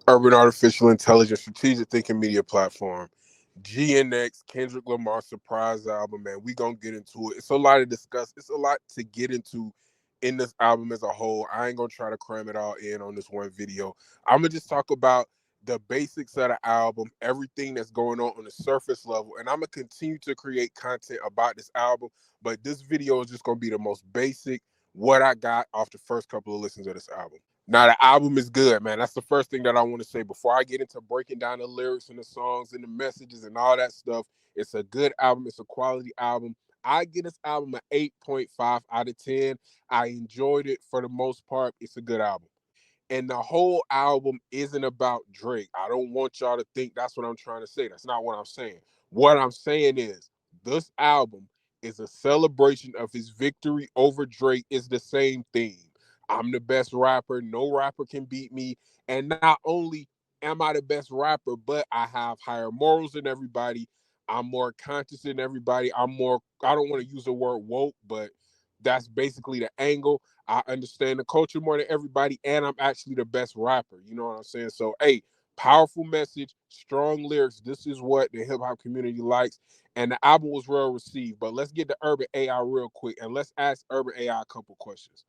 Urban Artificial Intelligence Strategic Thinking Media Platform. GNX, Kendrick Lamar surprise album, man. We gonna get into it. It's a lot to discuss. It's a lot to get into in this album as a whole. I ain't gonna try to cram it all in on this one video. I'm gonna just talk about the basics of the album, everything that's going on the surface level, and I'm gonna continue to create content about this album. But this video is just gonna be the most basic, what I got off the first couple of listens of this album. Now the album is good, man. That's the first thing that I want to say before I get into breaking down the lyrics and the songs and the messages and all that stuff. It's a good album. It's a quality album. I give this album an 8.5 out of 10. I enjoyed it for the most part. It's a good album. And the whole album isn't about Drake. I don't want y'all to think that's what I'm trying to say. That's not what I'm saying. What I'm saying is this album is a celebration of his victory over Drake. Is the same theme. I'm the best rapper. No rapper can beat me. And not only am I the best rapper, but I have higher morals than everybody. I'm more conscious than everybody. I don't want to use the word woke, but that's basically the angle. I understand the culture more than everybody, and I'm actually the best rapper. You know what I'm saying? So, hey, powerful message, strong lyrics. This is what the hip hop community likes. And the album was well received. But let's get to Urban AI real quick, and let's ask Urban AI a couple questions.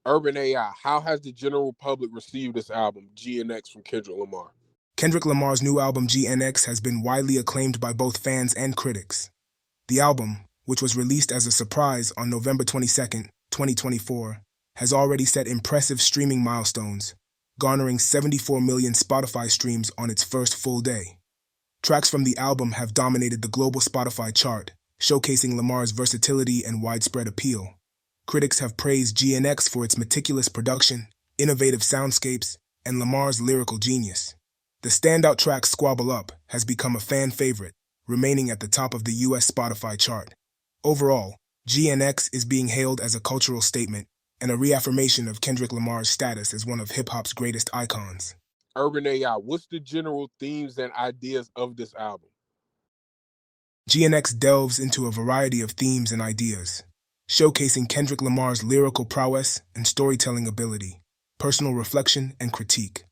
Urban AI, how has the general public received this album, GNX from Kendrick Lamar? Kendrick Lamar's new album GNX has been widely acclaimed by both fans and critics. The album, which was released as a surprise on November 22nd, 2024, has already set impressive streaming milestones, garnering 74 million Spotify streams on its first full day. Tracks from the album have dominated the global Spotify chart, showcasing Lamar's versatility and widespread appeal. Critics have praised GNX for its meticulous production, innovative soundscapes, and Lamar's lyrical genius. The standout track Squabble Up has become a fan favorite, remaining at the top of the US Spotify chart. Overall, GNX is being hailed as a cultural statement and a reaffirmation of Kendrick Lamar's status as one of hip-hop's greatest icons. Urban AI, what's the general themes and ideas of this album? GNX delves into a variety of themes and ideas, showcasing Kendrick Lamar's lyrical prowess and storytelling ability, personal reflection, and critique.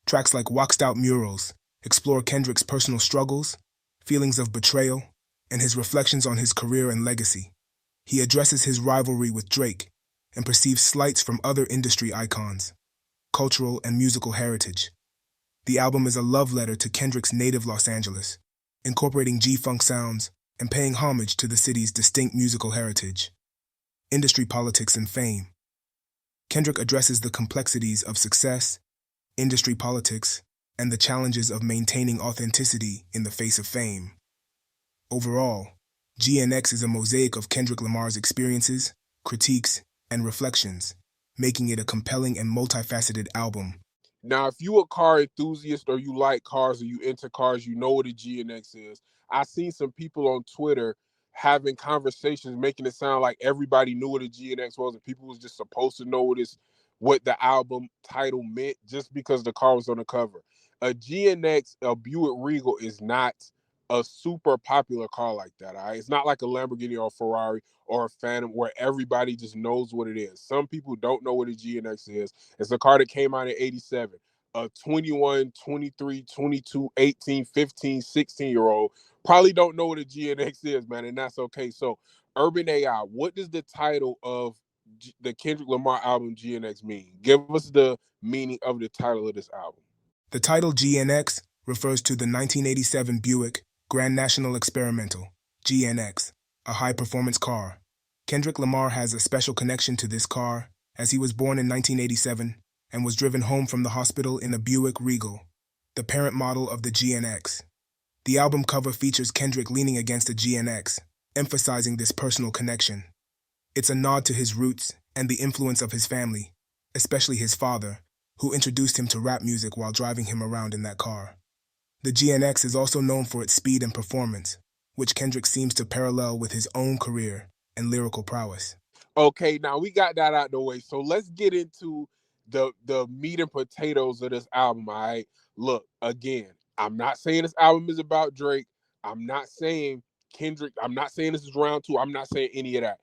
Tracks like Waxed Out Murals explore Kendrick's personal struggles, feelings of betrayal, and his reflections on his career and legacy. He addresses his rivalry with Drake and perceives slights from other industry icons, cultural and musical heritage. The album is a love letter to Kendrick's native Los Angeles, incorporating G-funk sounds and paying homage to the city's distinct musical heritage. Industry politics and fame. Kendrick addresses the complexities of success, industry politics, and the challenges of maintaining authenticity in the face of fame. Overall, GNX is a mosaic of Kendrick Lamar's experiences, critiques, and reflections, making it a compelling and multifaceted album. Now, if you a car enthusiast or you like cars or you into cars, you know what a GNX is. I seen some people on Twitter having conversations, making it sound like everybody knew what a GNX was, and people was just supposed to know what the album title meant just because the car was on the cover. A GNX, a Buick Regal, is not a super popular car like that. All right, it's not like a Lamborghini or a Ferrari or a Phantom where everybody just knows what it is. Some people don't know what a GNX is. It's a car that came out in 87. A 21, 23, 22, 18, 15, 16-year-old probably don't know what a GNX is, man, and that's okay. So, Urban AI, what does the title of the Kendrick Lamar album GNX mean? Give us the meaning of the title of this album. The title GNX refers to the 1987 Buick Grand National Experimental, GNX, a high-performance car. Kendrick Lamar has a special connection to this car, as he was born in 1987 and was driven home from the hospital in a Buick Regal, the parent model of the GNX. The album cover features Kendrick leaning against a GNX, emphasizing this personal connection. It's a nod to his roots and the influence of his family, especially his father, who introduced him to rap music while driving him around in that car. The GNX is also known for its speed and performance, which Kendrick seems to parallel with his own career and lyrical prowess. Okay, now we got that out the way. So let's get into the meat and potatoes of this album, all right? Look, again, I'm not saying this album is about Drake. I'm not saying Kendrick. I'm not saying this is round two. I'm not saying any of that.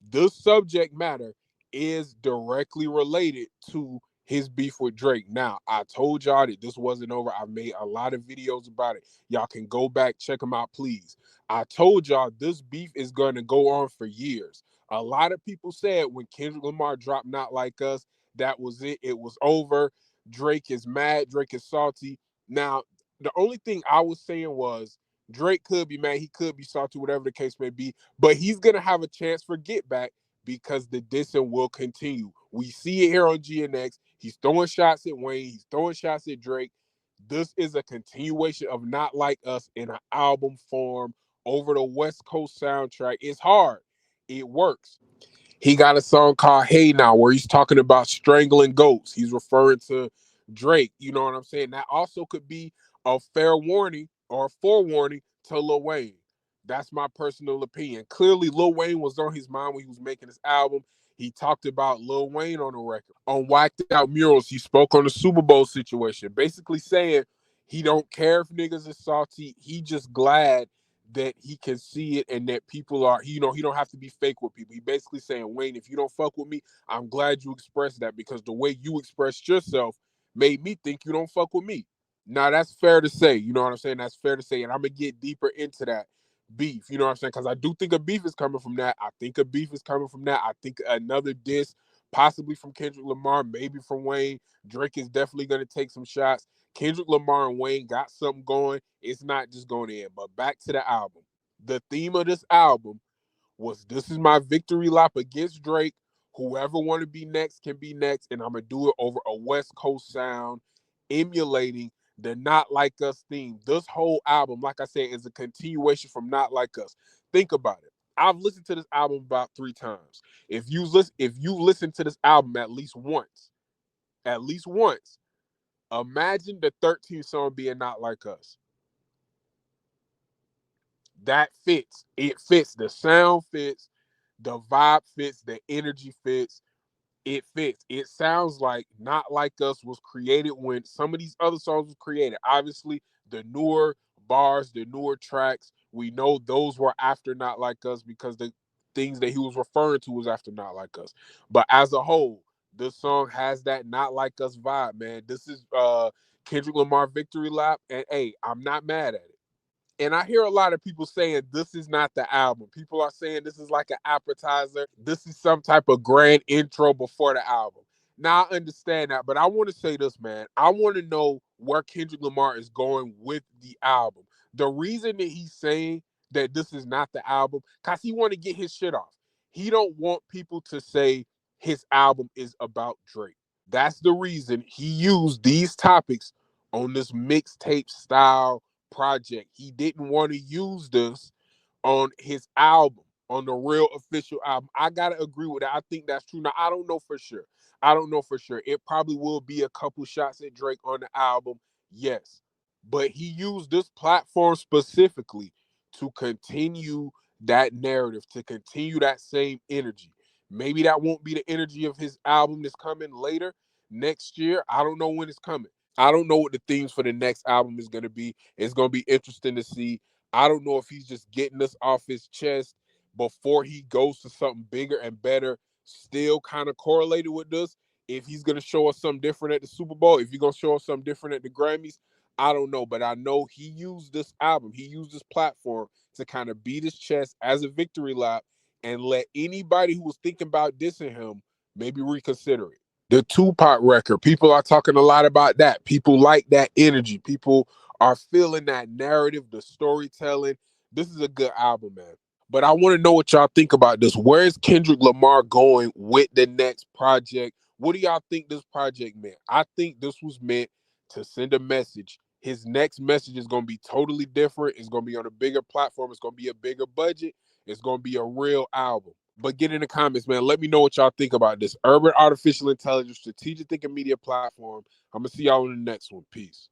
The subject matter is directly related to his beef with Drake. Now, I told y'all that this wasn't over. I made a lot of videos about it. Y'all can go back, check them out, please. I told y'all this beef is going to go on for years. A lot of people said when Kendrick Lamar dropped Not Like Us, that was it. It was over. Drake is mad. Drake is salty. Now, the only thing I was saying was Drake could be mad. He could be salty, whatever the case may be. But he's going to have a chance for get back because the dissing will continue. We see it here on GNX. He's throwing shots at Wayne. He's throwing shots at Drake. This is a continuation of Not Like Us in an album form over the West Coast soundtrack. It's hard. It works. He got a song called Hey Now where he's talking about strangling goats. He's referring to Drake. You know what I'm saying? That also could be a fair warning or a forewarning to Lil Wayne. That's my personal opinion. Clearly, Lil Wayne was on his mind when he was making this album. He talked about Lil Wayne on the record. On Whacked Out Murals, he spoke on the Super Bowl situation, basically saying he don't care if niggas is salty. He just glad that he can see it and that people are, you know, he don't have to be fake with people. He basically saying, Wayne, if you don't fuck with me, I'm glad you expressed that because the way you expressed yourself made me think you don't fuck with me. Now that's fair to say, you know what I'm saying? That's fair to say, and I'm gonna get deeper into that beef, you know what I'm saying? Because I do think a beef is coming from that. I think a beef is coming from that. I think another diss, possibly from Kendrick Lamar, maybe from Wayne. Drake is definitely gonna take some shots. Kendrick Lamar and Wayne got something going. It's not just going in. But back to the album. The theme of this album was this is my victory lap against Drake. Whoever want to be next can be next. And I'm going to do it over a West Coast sound, emulating the Not Like Us theme. This whole album, like I said, is a continuation from Not Like Us. Think about it. I've listened to this album about 3 times. If you listen to this album at least once, imagine the 13th song being Not Like Us. That fits. It fits. The sound fits. The vibe fits. The energy fits. It fits. It sounds like Not Like Us was created when some of these other songs were created. Obviously, the newer bars, the newer tracks, we know those were after Not Like Us because the things that he was referring to was after Not Like Us. But as a whole, this song has that Not Like Us vibe, man. This is Kendrick Lamar Victory Lap, and hey, I'm not mad at it. And I hear a lot of people saying this is not the album. People are saying this is like an appetizer. This is some type of grand intro before the album. Now I understand that, but I want to say this, man. I want to know where Kendrick Lamar is going with the album. The reason that he's saying that this is not the album, because he want to get his shit off. He don't want people to say his album is about Drake. That's the reason he used these topics on this mixtape style project. He didn't want to use this on his album, on the real official album. I gotta agree with that. I think that's true. Now I don't know for sure. I don't know for sure. It probably will be a couple shots at Drake on the album, yes. But he used this platform specifically to continue that narrative, to continue that same energy. Maybe that won't be the energy of his album that's coming later next year. I don't know when it's coming. I don't know what the themes for the next album is going to be. It's going to be interesting to see. I don't know if he's just getting this off his chest before he goes to something bigger and better, still kind of correlated with this. If he's going to show us something different at the Super Bowl, if he's going to show us something different at the Grammys, I don't know. But I know he used this album, he used this platform to kind of beat his chest as a victory lap and let anybody who was thinking about dissing him maybe reconsider it. The Tupac record, people are talking a lot about that. People like that energy. People are feeling that narrative, the storytelling. This is a good album, man. But I want to know what y'all think about this. Where is Kendrick Lamar going with the next project? What do y'all think this project meant? I think this was meant to send a message. His next message is going to be totally different. It's going to be on a bigger platform. It's going to be a bigger budget. It's going to be a real album. But get in the comments, man. Let me know what y'all think about this. Urban Artificial Intelligence, Strategic Thinking Media Platform. I'm going to see y'all in the next one. Peace.